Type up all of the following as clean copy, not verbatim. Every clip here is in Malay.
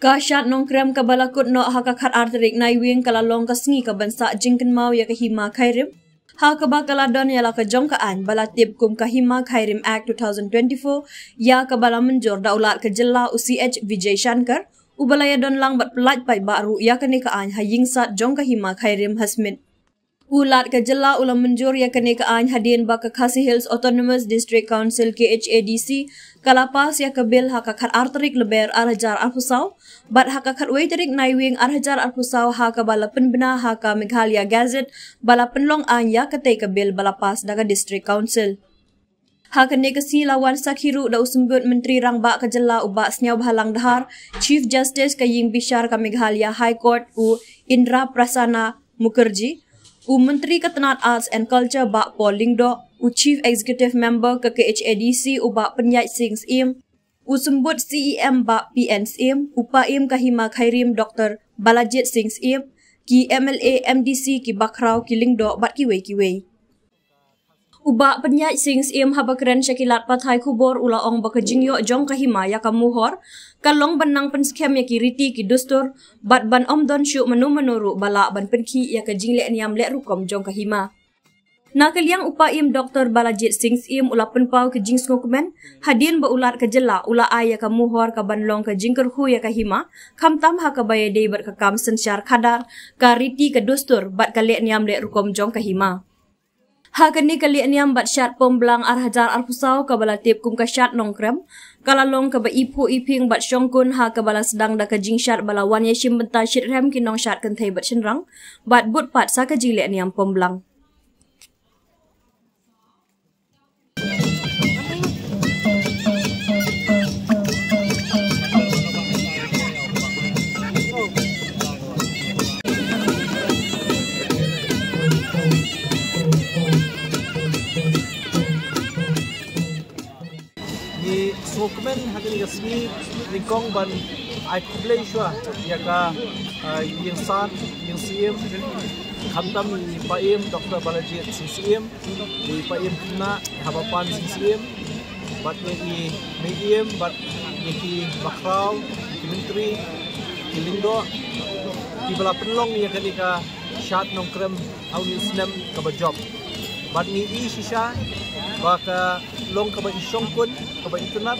Kasyat nongkrem kabalakut no hakakat arterik naiwing kalalong kasngi kabansa jingken mau ya kahima khairim. Ha kabakaladon ya la kajongkaan balatib kum kahima khairim Act 2024 ya kabala menjor daulat kejela UCH Vijay Shankar ubalaya don lang bat pelat pai baru ya kanikaan haying-sat jong kahima khairim hasmit. Ulat kejela ulam menjur ya kanikaan hadin baka Khasi Hills Autonomous District Council KHADC kalapas ya kebil hakakat arterik leber arhajar arpusau bat hakakat waiterik naiwing arhajar arpusau ha kabala penbena haka Meghalaya Gazette bala penlong an ya ketai kebil balapas daga District Council. Hakane kasi lawan sakhiru da usumbut Menteri Rangba kejela ubak senyau bahalang dahar Chief Justice kaying bishar ka Meghalaya High Court u Indra Prasana Mukherjee Menteri Ketenat Arts and Culture Bak Paul Lingdo, Chief Executive Member ke KHADC Bak Penyat Sing Sim, Sembut CEM Bak PN Sim, Paim Kahima Khairim Dr. Balajit Sing Sim, Ki MLA MDC Ki Bakrau Ki Lingdo Bat Kiwei. Ubak Penyat Sing Sim habakren syakilat pathai kubor ula ong bakajingyo jong kahima ya kamuhor, kalong benang penskem ya kiriti ki dustur, bat ban omdon syuk menu-menuru bala ban penki ya kajingle niam lek rukom jong kahima. Nakaliang upaim Dr. Balajit Sing Sim ula penpau kejing skokumen, hadin baulat kejela ula ay ya kamuhor ka banlong kajingker hu ya kahima, kamtam ha kabaya day bat kakam sensyar kadar, kariti ke dustur bat kalek niam lek rukom jong kahima. Hakani kali niam bat syat pemblang arhajar arpusau kabala tip kum kasyat nongkrem kalalong kaba ipu iping bat syongkun ha kabala sedang da kajing syat bala wan yashim benta syirem kinong syat kentai bat syenrang bat but pat sa kajing le niam pemblang. Dokumen hakin resmi lingkong ban ai kublai shwa ya ka yang san yang sim khamtam ni paim Dr. Balajit CCM di paim kena habapan CCM bat ni medium bat ni bakrau ki menteri ki lingdo ki bala penlong ya ka syat nongkrem au ni snem ka job bat ni shisha baka long kaba isongkun kaba internet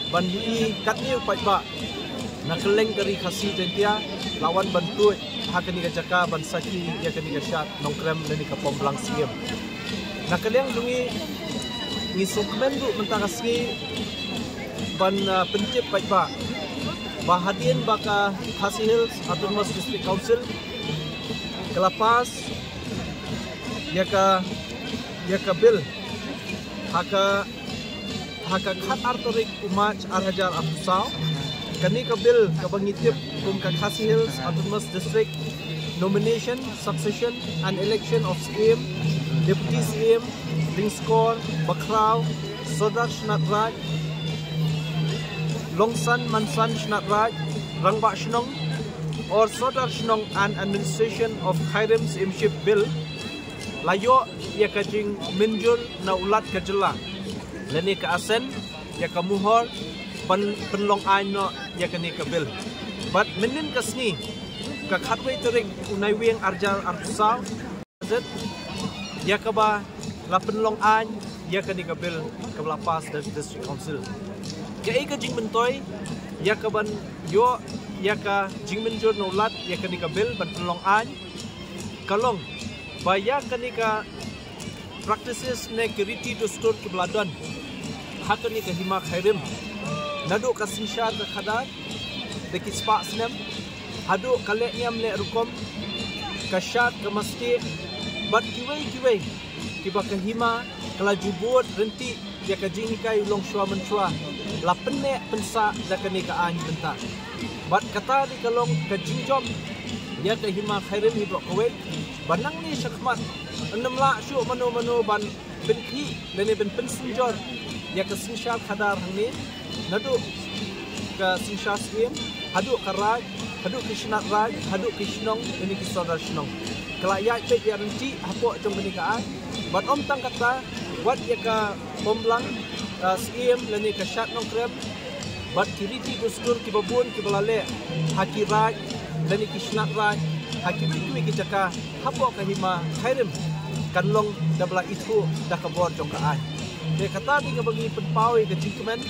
bandi katniu paiba nakeleng dari khasi tentia lawan bantu hakani ka jaka ban saki ya kani ka syat nongkrem leni ka pomblang siem nakeleng dungi ni sokmen du mentakasgi ban pencip paiba bahadien baka Khasi Hills Autonomous District Council kelapas ya ka bil haka khat artorik umach arhajar arpusau kani kabil kabangitip kum ka Khasi Hills Autonomous District nomination succession and election of CM deputy CM Lingskor Bakrau Sodar Shnatraj Longsan Mansan Shnatraj Rangba Shnong or Sodar Shnong and administration of Khairim CMship bill layo ya kajing menjur na ulat kejela leni ka asen ya kamuhor penlong aino ya kani kabil bat menin kasni ka khatwei terik unai weng arjar arpusau zet ya kaba la penlong ain ya kani kabil kablapas dan District Council ya kajing mentoy ya kaban yo ya ka jing menjur na ulat ya kani kabil ban penlong ain kalong baya kanika practices ne kiriti to store ke bladon hakani ka hima khairim nadu ka sinsha ka khadar de kispa snem hadu kale niam le rukom kashat ka masti bat kiwei kiba ka hima kala jubut renti ya ka jingkai long shwa menshwa la penne pensa da kanika an benta bat kata di kalong ka jingjom ya ka hima khairim hibro kawet banang ni syakmat enam la syuk manu ban benki lene ben pensinjor ya ke sinsha khadar hangni nadu ke sinsha skim hadu karaj hadu krishnat raj hadu krishnong ini kisodar shnong kala ya pe ya renti hapo jong benikaan ban om tang kata wat ya ka pomblang skim lene ke syat nongkrem bat kiriti dustur kibabun kibalale hakiraj dan ikisnat raj hakibitui kijaka hapo kahima khairim kanlong dabla itu dah kabor jongkaan de kata di bagi penpawi ke jingkemen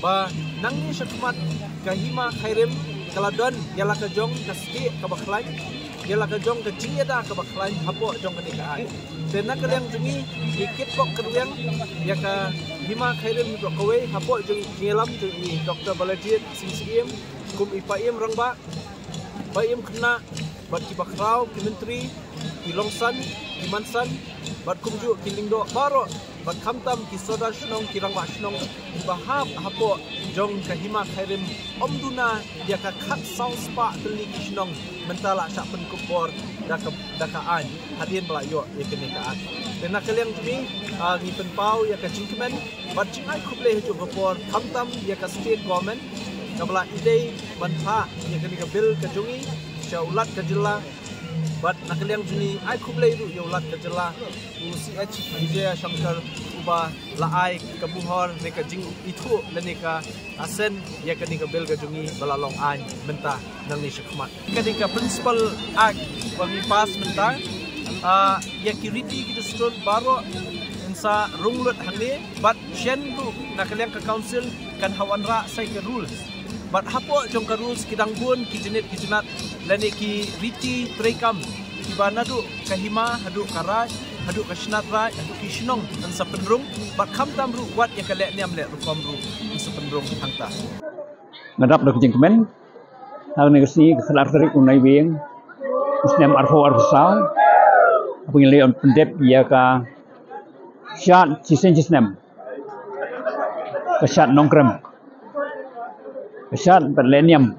ba nangni syakmat kahima khairim kaladon yala ka jong kasdi ka bakhlai yala ka jong ka jingeda ka bakhlai hapo jong kanikaan dan nak yang jungi dikit pok keruang ya ka hima khairim kawe hapo jong ngelam jungi Dr. Baladit CCM kum ipaim rangba baim kena bat kibakrau ki menteri ki longsan ki mansan bat kumju ki lingdo baro bat khamtam ki soda shnong ki rangba shnong bahap hapo jong ka hima khairim omduna dia ka khat sau spa teli ki shnong mentala syak pen kubor daka an hadin bala yo ye kenekaan dan nakaliang jumi ngi penpau ya ka jingkemen bat jingai kuble ju kubor khamtam ya ka state government kabla ide bantha ya ka bil ka jungi ulat kejela bat nakaliang juni ai kuble ru ya ulat kejela UCH Vijaya Shankar uba laai kebuhor neka jing itu leneka asen ya kenika bel kejungi balalong an mentah nang ni syakmat kenika principal ak bagi pas mentah ya kiriti gitu ston baro insa runglut hangni bat shen ru nakaliang ke council kan hawanra sai ke rules bat hapo jong ka rules kidang bun ki jenet ki jenat lene ki riti trekam ki banadu kahima hadu karaj hadu kashnat raj hadu ki shnong an sa penrung bat kham tam ru wat ya kale niam le rukom ru sa penrung hangta ngadap dak jengkemen hal negasi kelar tarik unai wing usnem arho arsal apung le on pendep ya ka shat cisen cisnem ka shat nongkrem Kesat berleniam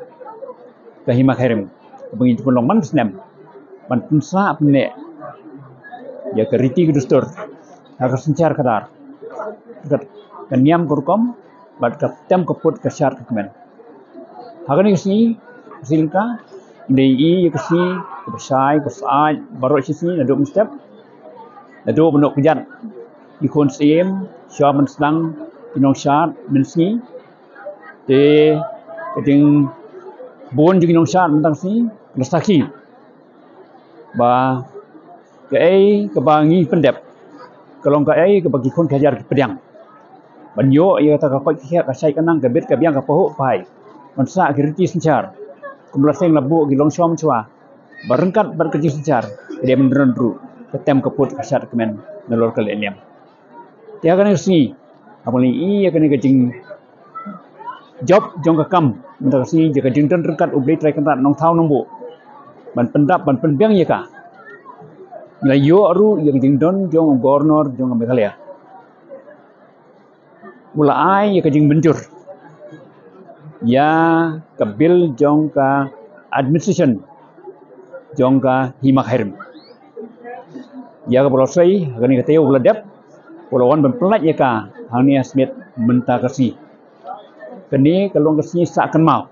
kahima khairim bagi pun long man snem man punsa apne ya keriti kudustur agar sencar kadar kaniam kurkom bad kaptem kaput kesat kemen hagan isni silka dei kesi besai besai baru sisi nadu mustep nadu benuk kejat ikon sim syaman sedang inong syat mensni te keting bon jing nong shat mentang si lestaki ba ke ai ke bangi pendep kalong ke ai ke bagi kon kajar ke pedang banyo ia ta ka koi khia ka sai kanang ke bet ke biang ka poho pai man sa kiriti sencar kumlaseng labu gi long shom chwa barengkat bar kerja sencar dia menderon ru ketem keput kasat kemen nelor ke leniam dia kan si apalagi ia kan kecing job jong ka kam mentang si jaga jington rekat ubli trai kan nong thau nong bu ban pendap ban penbiang ya ka na yo ru yang jington jong governor jong Meghalaya mula ai ya ka jing benjur ya ka bil jong ka administration jong ka hima khairim ya ka bolosai gani ka teu bladap polawan ban pelat ya ka hangni asmet menta kasi kini kalong kesini sakan mau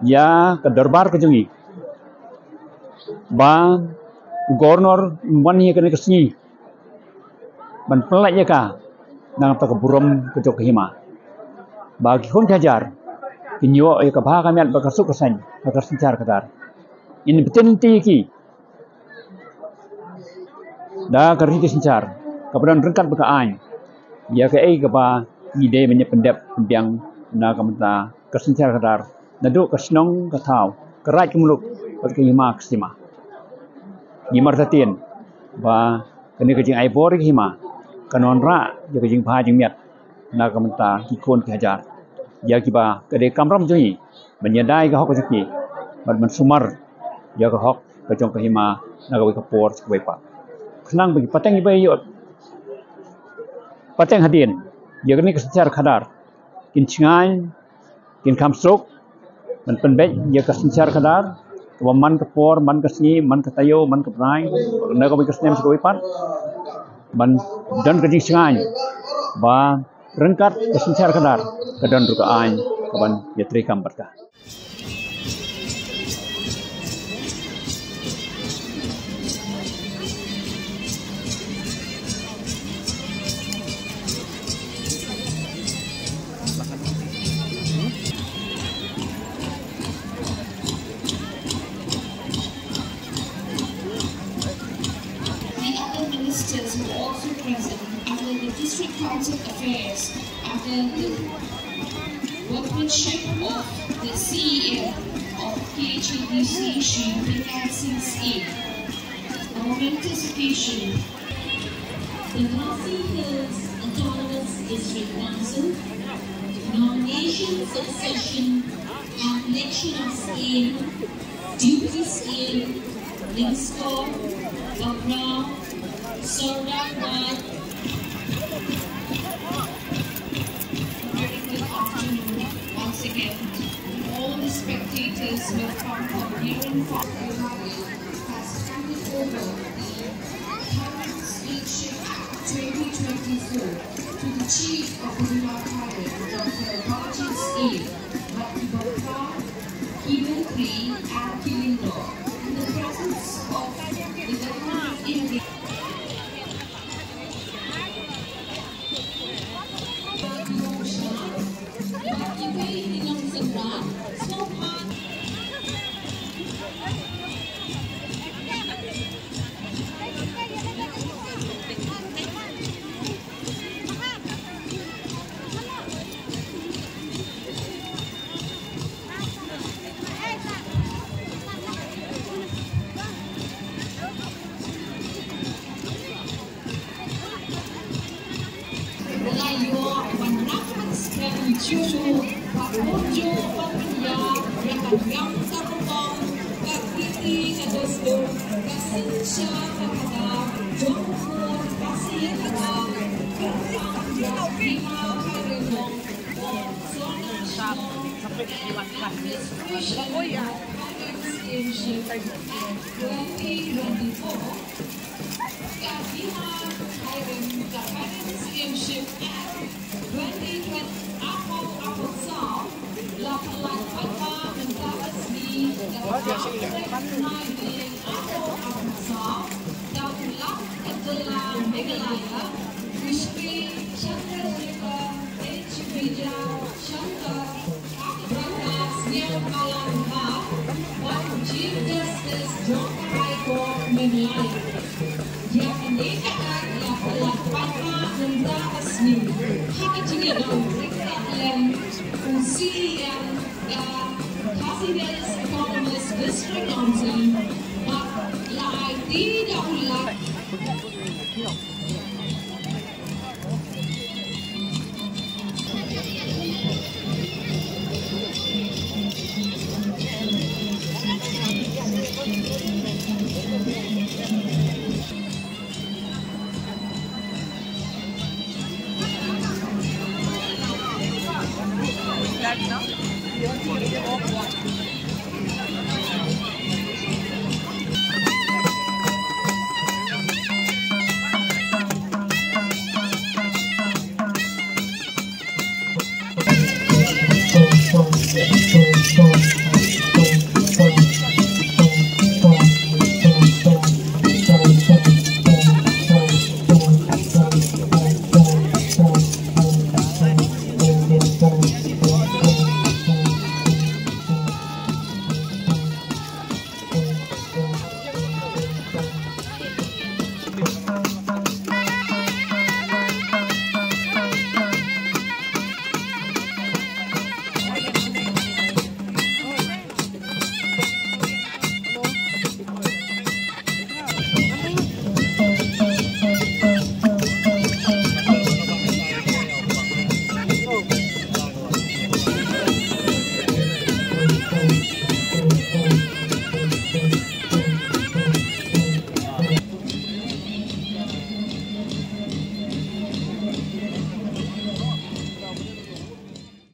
ya ke darbar kejungi ba governor wani kene kesini ban pelak ya ka nang ta keburom kejok hima bagi kon kajar kinyo ya ka ba kamiat ba kasuk kesan ba sencar kadar ini betin ki da kariti sencar kabadan rengkat bekaan ya ke ai ka ba ide banyak pendep pendiang na kamta kesencar kadar nadu kesnong katau kerat kemuluk bagi hima kesima himar tatin ba kene kejing aibor hima kanon ra ya kejing pha jing miat na kamta kikon kajar ya kiba kede kamram joi menyadai ka hok jeki man sumar ya ka hok kejong ka hima na ka kapor sebagai pa senang bagi pateng ibai yo pateng hadin ya kini kesencar kadar kin cingai kin kamstrok man penbek ya kesencar kadar man kapor man kesni man katayo man kaprai na ka kesnem sebagai pat man dan kejing cingai ba rengkat kesencar kadar kedan rukaan kaban ya trikam berkah also present under the District Council Affairs under the workmanship of the CEO of KHDC, Shri Pingan Singh. A momentous occasion. The Khasi Hills Autonomous District Council, nomination, succession, and election of scheme, duty scheme, Lingscore, Background, Sordakwad. Very good afternoon once again. All the spectators who have come from near and far has handed over the current Leadership Act 2024 to the Chief of the Hima Kairim, Dr. Rajit A. Ratibakar, Kimantri, and Kilindo, in the presence of the Government of India. Cucu, Pak Mojo, Pak Pia, yang terpotong, Kak Titi, Kak Dosto, Kak Sinsya, Kak Kata, Jompo, Kak Siyata, Kak Tangga, Hima Kairim, Zona Shino, Administration Kairim Steamship 2024, Kak Hima Kairim, Kak Kairim Steamship Act 2020. Yang menikahkan yang telah patah dan resmi hakikatnya dalam fungsi yang Khasi Hills Autonomous District Council, but like these